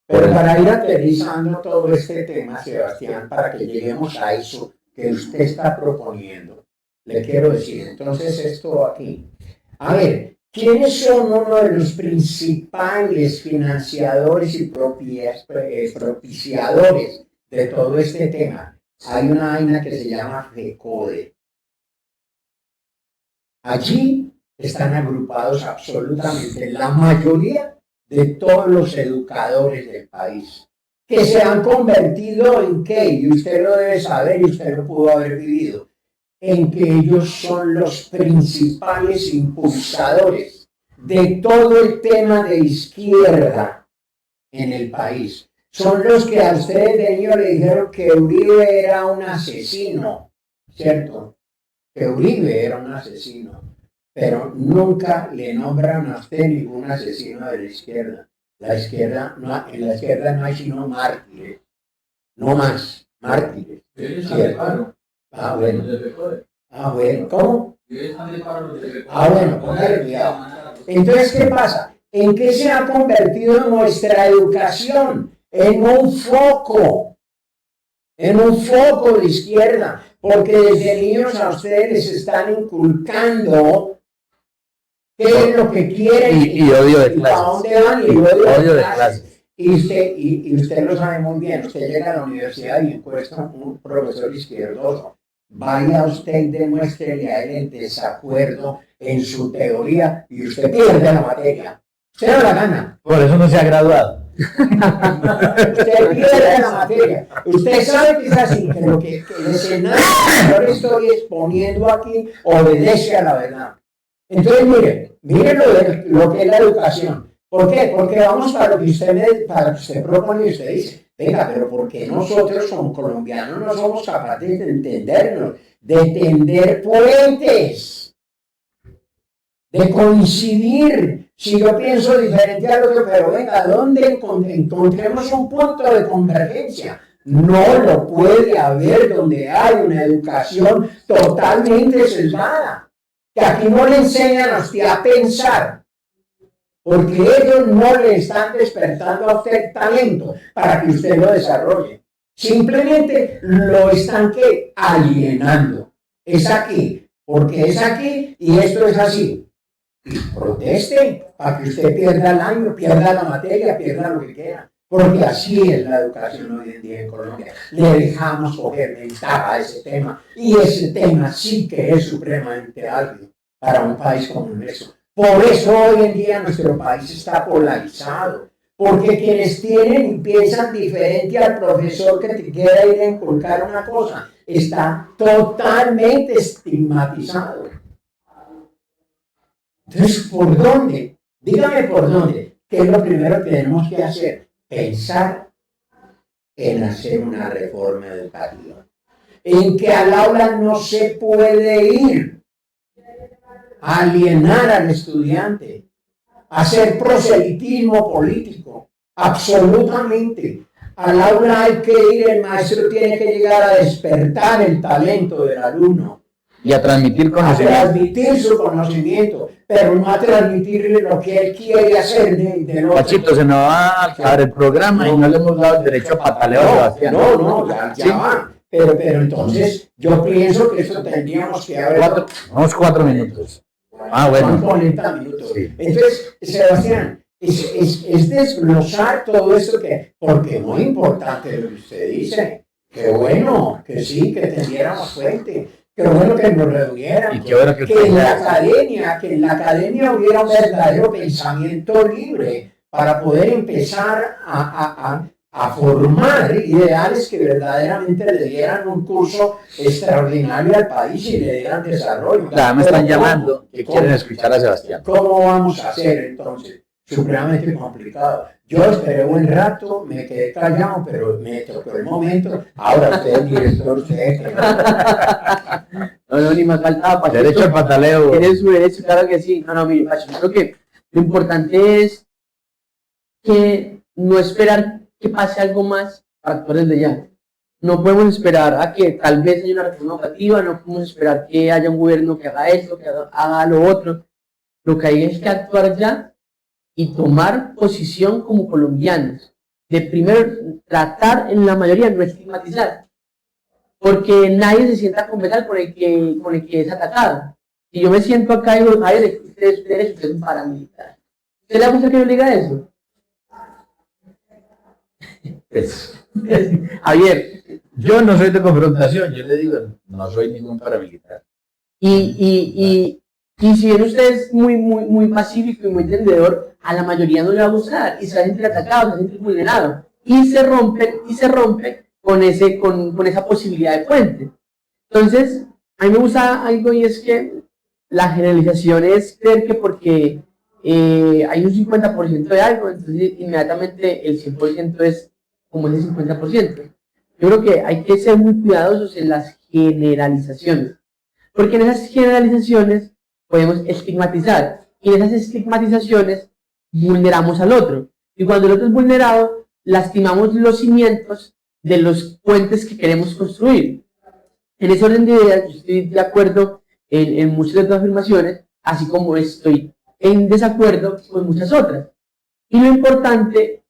Pero para ir aterrizando todo este tema, Sebastián, para que lleguemos a eso que usted está proponiendo, le quiero decir, entonces esto aquí. A ver, ¿quiénes son uno de los principales financiadores y propiciadores de todo este tema? Hay una vaina que se llama FECODE. Allí están agrupados absolutamente la mayoría de todos los educadores del país, que se han convertido en qué, y usted lo debe saber y usted lo pudo haber vivido, en que ellos son los principales impulsadores de todo el tema de izquierda en el país. Son los que a ustedes de niño le dijeron que Uribe era un asesino, ¿cierto? Que Uribe era un asesino, pero nunca le nombran a usted ningún asesino de la izquierda. En la izquierda no hay sino mártires, no más, mártires. ¿Cierto? Bueno, ¿cómo? Bueno, póngale cuidado. Entonces, ¿qué pasa? ¿En qué se ha convertido nuestra educación? En un foco de izquierda, porque desde niños a ustedes les están inculcando qué es lo que quieren y odio de clases. ¿A dónde van? Y odio de clases. Y usted lo sabe muy bien, usted llega a la universidad y encuentra un profesor izquierdoso. Vaya usted y demuéstrele a él el desacuerdo en su teoría y usted pierde la materia. Usted no la gana. Por eso no se ha graduado. Usted pierde la materia. Usted sabe que es así, que lo que el escenario que yo le estoy exponiendo aquí obedece a la verdad. Entonces, mire lo que es la educación. ¿Por qué? Porque vamos para lo que usted propone y usted dice, venga, pero ¿por qué nosotros como colombianos no somos capaces de entendernos, de tender puentes, de coincidir? Si yo pienso diferente al otro, pero venga, ¿dónde encontremos un punto de convergencia? No lo puede haber donde hay una educación totalmente sesgada. Que aquí no le enseñan a usted a pensar, porque ellos no le están despertando a usted talento para que usted lo desarrolle. Simplemente lo están alienando. Es aquí, porque es aquí y esto es así. Proteste para que usted pierda el año, pierda la materia, pierda lo que quiera. Porque así es la educación hoy en día en Colombia. Le dejamos coger ventaja a ese tema. Y ese tema sí que es supremamente álgido para un país como nuestro. Por eso hoy en día nuestro país está polarizado. Porque quienes tienen y piensan diferente al profesor que te quiera ir a inculcar una cosa, está totalmente estigmatizado. Entonces, ¿por dónde? Dígame por dónde. ¿Qué es lo primero que tenemos que hacer? Pensar en hacer una reforma educativa, en que al aula no se puede ir a alienar al estudiante, a hacer proselitismo político, absolutamente. Al aula hay que ir, el maestro tiene que llegar a despertar el talento del alumno. Y a transmitir conocimiento. A transmitir su conocimiento, pero no a transmitirle lo que él quiere hacer de lo Pachito, se nos va a acabar el programa y no le hemos dado el derecho a pataleo a Sebastián. No, ya va. Pero entonces yo pienso que eso tendríamos que haber... Vamos 4 minutos. Bueno. 40 minutos. Sí. Entonces, Sebastián, es desglosar todo esto porque es muy importante lo que usted dice. Qué bueno, que sí, que tendiéramos fuente. Qué bueno que nos redujieran. Y qué bueno que en la academia hubiera un verdadero pensamiento libre para poder empezar a formar ideales que verdaderamente le dieran un curso extraordinario al país y le dieran desarrollo. Claro, me están llamando que quieren escuchar a Sebastián. ¿Cómo vamos a hacer entonces? Supremamente complicado. Yo esperé un rato, me quedé callado, pero me tocó el momento. Ahora usted, director, usted. No, ni más faltaba, Pacho. Derecho al pataleo. Tiene su derecho, claro que sí. No, mire, Pacho, yo creo que lo importante es que no esperar que pase algo más para actuar desde ya. No podemos esperar a que tal vez haya una reforma educativa, no podemos esperar que haya un gobierno que haga esto, que haga lo otro. Lo que hay es que actuar ya y tomar posición como colombianos. De primero, tratar en la mayoría, no estigmatizar. Porque nadie se sienta conversar con el que es atacado. Si yo me siento acá y digo, Javier, usted es un paramilitar. ¿Usted le gusta que yo le diga eso? Javier. Yo no soy de confrontación, yo le digo, no soy ningún paramilitar. Y si bien usted es muy pacífico y muy entendedor, a la mayoría no le va a gustar y se va a sentir atacado, se va a sentir vulnerado. Y se rompe con esa posibilidad de puente. Entonces, a mí me gusta algo y es que la generalización es creer que porque hay un 50% de algo, entonces inmediatamente el 100% es como ese 50%. Yo creo que hay que ser muy cuidadosos en las generalizaciones, porque en esas generalizaciones podemos estigmatizar, y en esas estigmatizaciones vulneramos al otro, y cuando el otro es vulnerado, lastimamos los cimientos de los puentes que queremos construir. En ese orden de ideas, yo estoy de acuerdo en muchas de estas afirmaciones, así como estoy en desacuerdo con muchas otras. Y lo importante,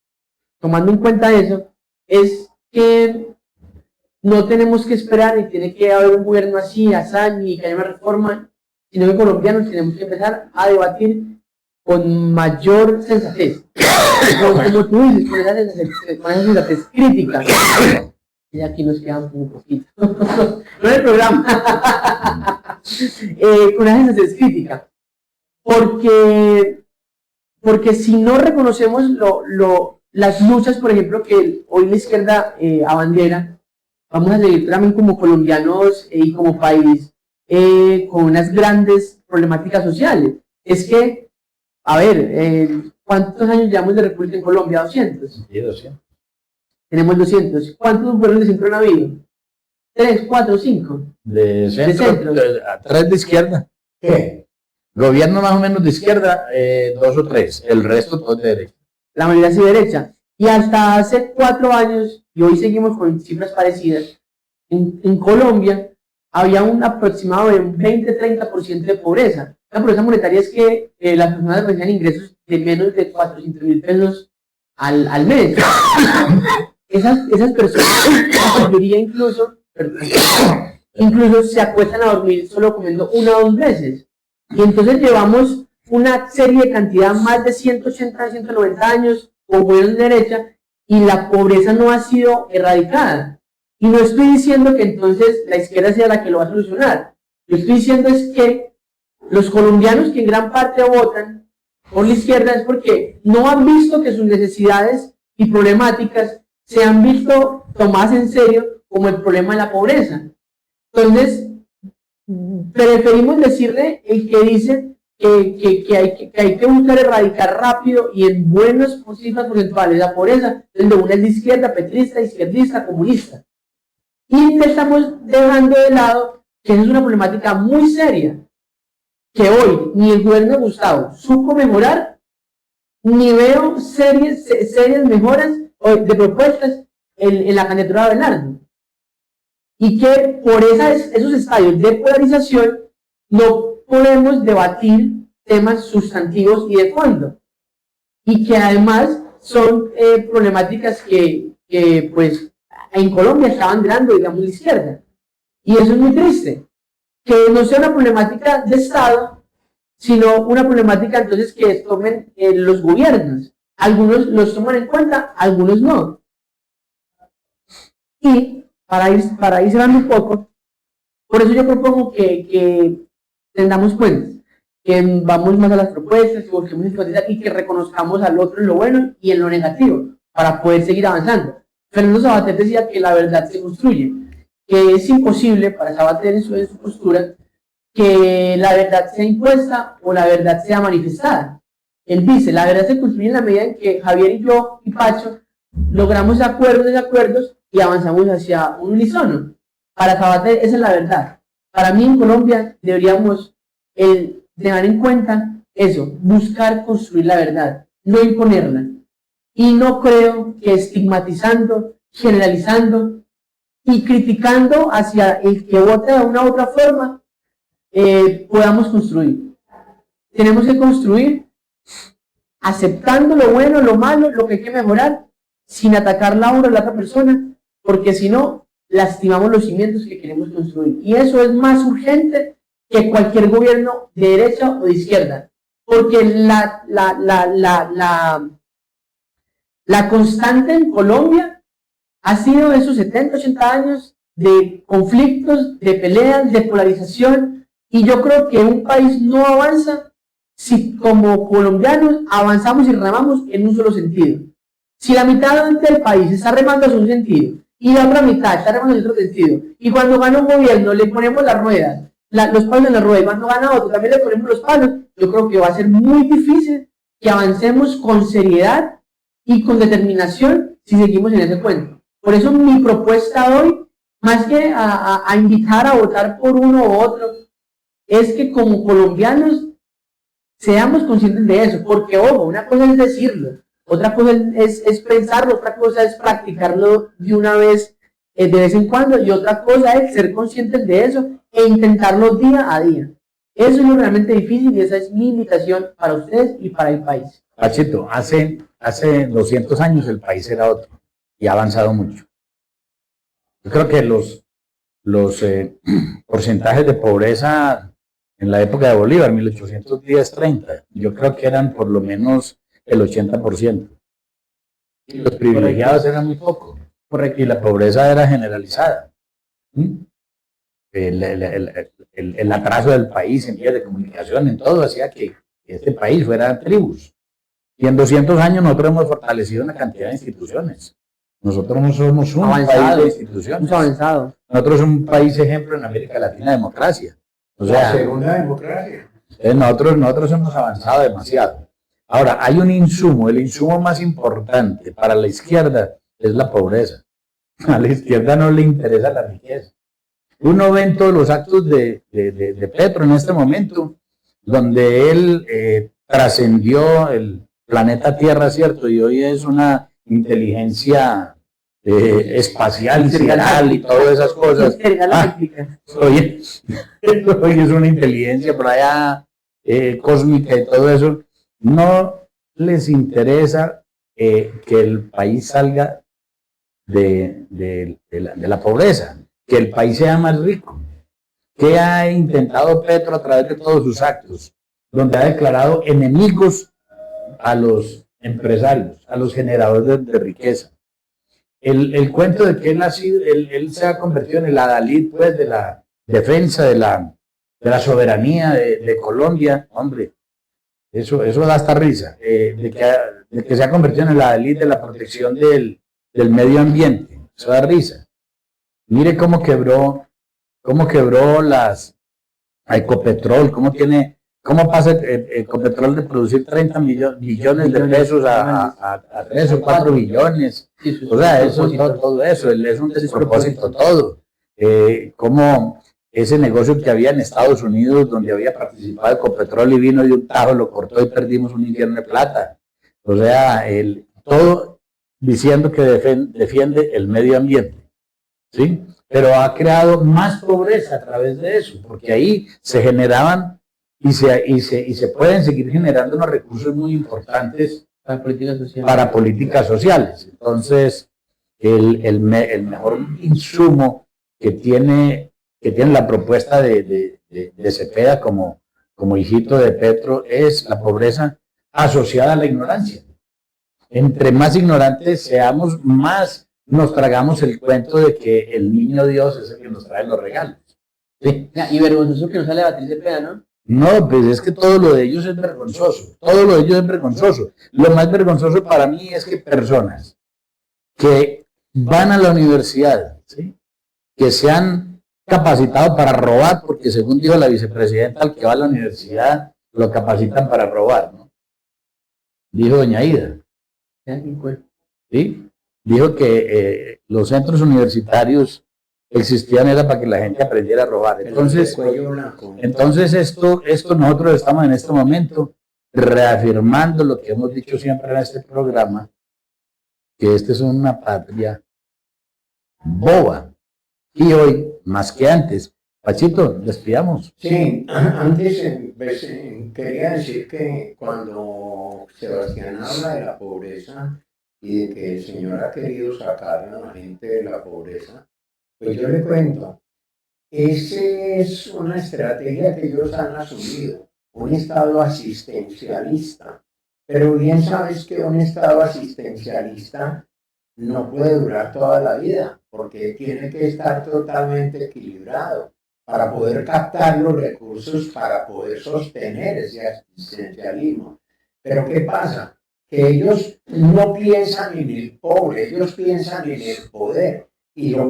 tomando en cuenta eso, es que no tenemos que esperar ni tiene que haber un gobierno así, ni que haya una reforma, sino que colombianos tenemos que empezar a debatir con mayor sensatez. Como tú dices, con esa sensatez crítica. Y aquí nos quedamos un poquito. No en el programa. Con esa sensatez crítica. Porque si no reconocemos las luchas, por ejemplo, que hoy la izquierda abandera, vamos a seguir también como colombianos y como país con unas grandes problemáticas sociales. Es que, a ver, ¿cuántos años llevamos de República en Colombia? 200. Sí, 200. Tenemos 200. ¿Cuántos gobiernos de centro han habido? 3, 4, 5. De centro. 3 de izquierda. ¿Qué? Gobierno más o menos de izquierda, 2 o 3. El resto todo de derecha. La mayoría sí derecha. Y hasta hace 4 años, y hoy seguimos con cifras parecidas, en Colombia había un aproximado de un 20-30% de pobreza. La pobreza monetaria es que las personas recibían ingresos de menos de 400.000 pesos al mes. Esas personas, la mayoría incluso se acuestan a dormir solo comiendo 1 o 2 veces. Y entonces llevamos una serie de cantidad más de 180, 190 años con gobiernos de derecha y la pobreza no ha sido erradicada. Y no estoy diciendo que entonces la izquierda sea la que lo va a solucionar. Lo que estoy diciendo es que los colombianos que en gran parte votan por la izquierda es porque no han visto que sus necesidades y problemáticas se han visto tomadas en serio como el problema de la pobreza. Entonces, preferimos decirle el que dice que hay que buscar erradicar rápido y en buenas cifras porcentuales la pobreza, donde una es de izquierda, petrista, izquierdista, comunista. Y estamos dejando de lado que esa es una problemática muy seria, que hoy ni el gobierno de Gustavo supo mejorar, ni veo serias mejoras de propuestas en la candidatura de Abelardo. Y que por esos estadios de polarización no podemos debatir temas sustantivos y de fondo. Y que además son problemáticas que pues en Colombia estaban ganando, digamos, la izquierda. Y eso es muy triste. Que no sea una problemática de Estado, sino una problemática entonces que tomen los gobiernos. Algunos los toman en cuenta, algunos no. Y para ir cerrando un poco, por eso yo propongo que tengamos cuenta, que vamos más a las propuestas, que busquemos enfatizar y que reconozcamos al otro en lo bueno y en lo negativo, para poder seguir avanzando. Fernando Savater decía que la verdad se construye, que es imposible para Savater en su postura que la verdad sea impuesta o la verdad sea manifestada. Él dice, la verdad se construye en la medida en que Javier y yo y Pacho logramos acuerdos y desacuerdos y avanzamos hacia un unísono. Para Savater esa es la verdad. Para mí en Colombia deberíamos tener en cuenta eso, buscar construir la verdad, no imponerla. Y no creo que estigmatizando, generalizando y criticando hacia el que vote de una u otra forma, podamos construir. Tenemos que construir aceptando lo bueno, lo malo, lo que hay que mejorar, sin atacar la obra de la otra persona, porque si no, lastimamos los cimientos que queremos construir. Y eso es más urgente que cualquier gobierno de derecha o de izquierda, porque la constante en Colombia ha sido esos 70, 80 años de conflictos, de peleas, de polarización, y yo creo que un país no avanza si como colombianos avanzamos y remamos en un solo sentido. Si la mitad del país está remando hacia un sentido y la otra mitad está remando en otro sentido, y cuando gana un gobierno le ponemos las ruedas, los palos en la rueda, y cuando gana otro también le ponemos los palos, yo creo que va a ser muy difícil que avancemos con seriedad y con determinación si seguimos en ese cuento. Por eso mi propuesta hoy, más que a invitar a votar por uno u otro, es que como colombianos seamos conscientes de eso, porque ojo, una cosa es decirlo, otra cosa es pensarlo, otra cosa es practicarlo de una vez, de vez en cuando, y otra cosa es ser conscientes de eso e intentarlo día a día. Eso es lo realmente difícil y esa es mi invitación para ustedes y para el país. Pachito, hace 200 años el país era otro y ha avanzado mucho. Yo creo que los porcentajes de pobreza en la época de Bolívar, 1810-30, yo creo que eran por lo menos el 80%. Y los privilegiados eran muy pocos. Correcto. Y la pobreza era generalizada. El atraso del país en vías de comunicación, en todo, hacía que este país fuera tribus. Y en 200 años nosotros hemos fortalecido una cantidad de instituciones. Nosotros no somos un país de instituciones. Avanzado. Nosotros somos un país ejemplo en América Latina de democracia. O sea, la segunda democracia. Nosotros hemos avanzado demasiado. Ahora, hay un insumo, el insumo más importante para la izquierda es la pobreza. A la izquierda no le interesa la riqueza. Uno ve en todos los actos de Petro en este momento, donde él trascendió el planeta Tierra, ¿cierto? Y hoy es una inteligencia espacial y sideral y todas esas cosas. Oye, hoy es una inteligencia por allá cósmica y todo eso. No les interesa que el país salga de la pobreza, que el país sea más rico. ¿Qué ha intentado Petro a través de todos sus actos? Donde ha declarado enemigos a los empresarios, a los generadores de riqueza. El cuento de que él se ha convertido en el adalid pues, de la defensa de la soberanía de Colombia, hombre, eso da hasta risa, de que se ha convertido en el adalid de la protección del medio ambiente, eso da risa. Mire cómo quebró a Ecopetrol, cómo pasa Ecopetrol de producir 30 millones de pesos a 3 o 4 billones. O sea, todo eso, es un despropósito todo. Como ese negocio que había en Estados Unidos, donde había participado Ecopetrol y vino de un tajo, lo cortó y perdimos un infierno de plata. O sea, todo diciendo que defiende el medio ambiente. ¿Sí? Pero ha creado más pobreza a través de eso, porque ahí se generaban y se pueden seguir generando unos recursos muy importantes para políticas sociales. Entonces, el mejor insumo que tiene la propuesta de Cepeda como hijito de Petro es la pobreza asociada a la ignorancia. Entre más ignorantes seamos, más nos tragamos el cuento de que el niño Dios es el que nos trae los regalos. ¿Sí? Y vergonzoso que no sale Beatriz Cepeda, ¿no? No, pues es que todo lo de ellos es vergonzoso. Todo lo de ellos es vergonzoso. Lo más vergonzoso para mí es que personas que van a la universidad, ¿sí?, que se han capacitado para robar, porque según dijo la vicepresidenta, al que va a la universidad lo capacitan para robar, ¿no? Dijo doña Ida. ¿Sí? Dijo que los centros universitarios existían era para que la gente aprendiera a robar. Entonces esto nosotros estamos en este momento reafirmando lo que hemos dicho siempre en este programa, que esta es una patria boba. Y hoy, más que antes, Pachito, despidamos. Sí, antes quería decir que cuando Sebastián habla de la pobreza y de que el Señor ha querido sacar a la gente de la pobreza, pues yo le cuento, esa es una estrategia que ellos han asumido, un estado asistencialista. Pero bien sabes que un estado asistencialista no puede durar toda la vida, porque tiene que estar totalmente equilibrado para poder captar los recursos, para poder sostener ese asistencialismo. Pero ¿qué pasa? Que ellos no piensan en el pobre, ellos piensan en el poder y lo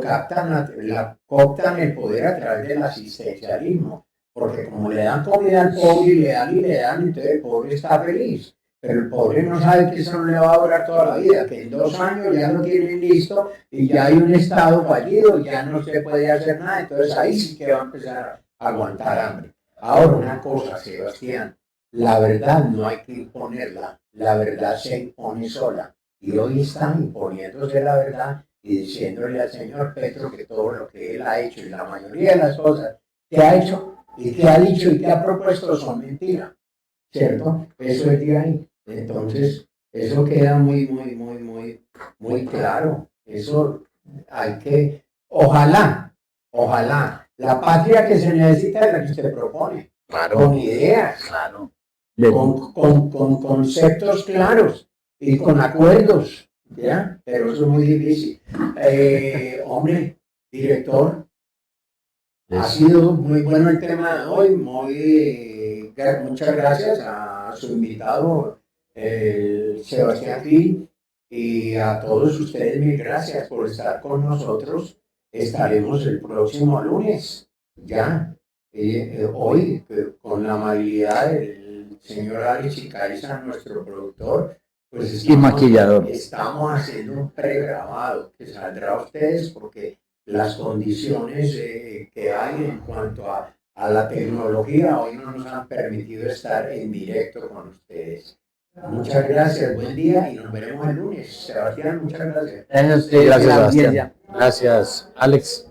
cooptan el poder a través del asistencialismo, porque como le dan comida al pobre y le dan, entonces el pobre está feliz. Pero el pobre no sabe que eso no le va a durar toda la vida, que en 2 años ya lo tienen listo y ya hay un estado fallido, ya no se puede hacer nada, entonces ahí sí que va a empezar a aguantar hambre. Ahora una cosa, Sebastián, la verdad no hay que imponerla, la verdad se impone sola. Y hoy están imponiéndose la verdad y diciéndole al señor Petro que todo lo que él ha hecho y la mayoría de las cosas que ha hecho y que ha dicho y que ha propuesto son mentiras. ¿Cierto? Eso es de ahí. Entonces, eso queda muy claro. Eso hay que, ojalá, la patria que se necesita es la que se propone. Claro. Con ideas, Claro. Con conceptos claros y con acuerdos, ¿ya? Pero eso es muy difícil. Hombre, director, ha sido muy bueno el tema de hoy, muchas gracias a su invitado, Sebastián Gil, y a todos ustedes, mil gracias por estar con nosotros. Estaremos el próximo lunes, ya, hoy, con la amabilidad del señor Alex Icaiza, nuestro productor, pues y maquillador. Estamos haciendo un pregrabado que saldrá a ustedes porque las condiciones que hay en cuanto a la tecnología hoy no nos han permitido estar en directo con ustedes. Muchas gracias, buen día y nos veremos el lunes. Sebastián, muchas gracias. Gracias a ustedes. Gracias, a la Sebastián. audiencia. Gracias, Alex.